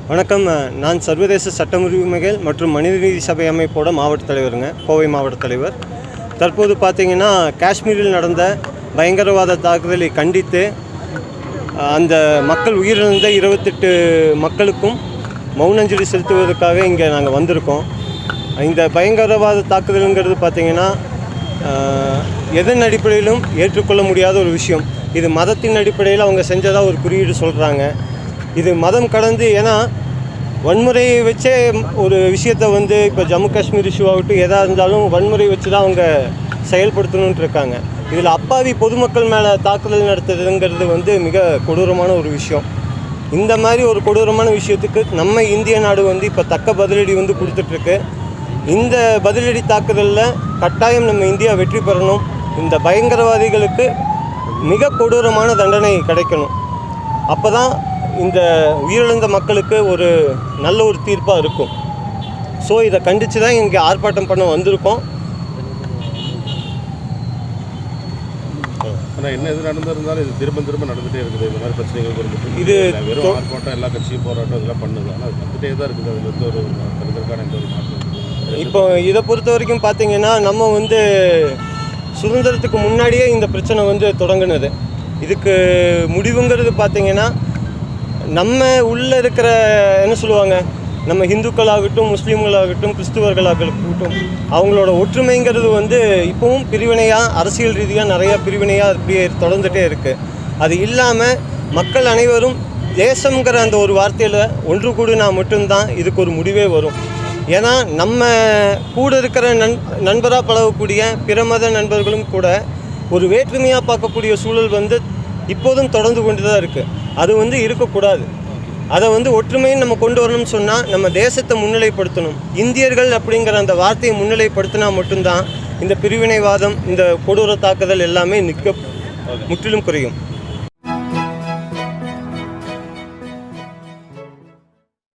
வணக்கம். நான் சர்வதேச சட்டம் உரிமைகள் மற்றும் மனிதநீதி சபை அமைப்போட மாவட்ட தலைவருங்க, கோவை மாவட்ட தலைவர். தற்போது பார்த்திங்கன்னா காஷ்மீரில் நடந்த பயங்கரவாத தாக்குதலை கண்டித்து அந்த மக்கள் உயிரிழந்த 28 மக்களுக்கும் மௌனஞ்சலி செலுத்துவதற்காக இங்கே நாங்கள் வந்திருக்கோம். இந்த பயங்கரவாத தாக்குதலுங்கிறது பார்த்திங்கன்னா எதன் அடிப்படையிலும் ஏற்றுக்கொள்ள முடியாத ஒரு விஷயம். இது மதத்தின் அடிப்படையில் அவங்க செஞ்சதாக ஒரு குறியீடு சொல்கிறாங்க. இது மதம் கடந்து, ஏன்னா வன்முறையை வச்சே ஒரு விஷயத்தை இப்போ ஜம்மு காஷ்மீர் இஷ்யூ ஆகட்டும் எதாக இருந்தாலும் வன்முறை வச்சு தான் அவங்க செயல்படுத்தணுன்ட்டு இருக்காங்க. இதில் அப்பாவி பொதுமக்கள் மேலே தாக்குதல் நடத்துறதுங்கிறது மிக கொடூரமான ஒரு விஷயம். இந்த மாதிரி ஒரு கொடூரமான விஷயத்துக்கு நம்ம இந்திய நாடு இப்போ தக்க பதிலடி கொடுத்துட்ருக்கு. இந்த பதிலடி தாக்குதலில் கட்டாயம் நம்ம இந்தியா வெற்றி பெறணும். இந்த பயங்கரவாதிகளுக்கு மிக கொடூரமான தண்டனை கிடைக்கணும். அப்போ தான் இந்த உயிரிழந்த மக்களுக்கு ஒரு நல்ல ஒரு தீர்ப்பாக இருக்கும். ஸோ இதை கண்டித்து தான் இங்கே ஆர்ப்பாட்டம் பண்ண வந்திருக்கோம். ஆனால் என்ன எது நடந்திருந்தாலும் இது திரும்ப நடந்துகிட்டே இருக்குது. இந்த மாதிரி பிரச்சனைகள் இது வெறும் ஆர்ப்பாட்டம் எல்லா கட்சியும் போராட்டம் இதெல்லாம் பண்ணுது. ஆனால் அது வந்துகிட்டே தான் இருக்குது. அதில் ஒரு கருதற்கான எந்த ஒரு மாற்றம். இப்போ இதை பொறுத்த வரைக்கும் பார்த்திங்கன்னா நம்ம சுதந்திரத்துக்கு முன்னாடியே இந்த பிரச்சனை தொடங்கினது. இதுக்கு முடிவுங்கிறது பார்த்திங்கன்னா நம்ம உள்ளே இருக்கிற என்ன சொல்லுவாங்க, நம்ம ஹிந்துக்களாகட்டும் முஸ்லீம்களாகட்டும் கிறிஸ்துவர்களாகட்டும் அவங்களோட ஒற்றுமைங்கிறது இப்போவும் பிரிவினையாக அரசியல் ரீதியாக நிறையா பிரிவினையாக அப்படியே தொடர்ந்துகிட்டே இருக்குது. அது இல்லாமல் மக்கள் அனைவரும் தேசங்கிற அந்த ஒரு வார்த்தையில் ஒன்று கூடினா மட்டும்தான் இதுக்கு ஒரு முடிவே வரும். ஏன்னா நம்ம கூட இருக்கிற நண்பராக பழகக்கூடிய பிற மத நண்பர்களும் கூட ஒரு வேற்றுமையாக பார்க்கக்கூடிய சூழல் இப்போதும் தொடர்ந்து கொண்டு தான் இருக்குது. அது இருக்கக்கூடாது. அதை ஒற்றுமையை நம்ம கொண்டு வரணும்னு சொன்னால் நம்ம தேசத்தை முன்னிலைப்படுத்தணும். இந்தியர்கள் அப்படிங்கிற அந்த வார்த்தையை முன்னிலைப்படுத்தினா மட்டும்தான் இந்த பிரிவினைவாதம், இந்த கொடூர தாக்குதல் எல்லாமே முற்றிலும் குறையும்.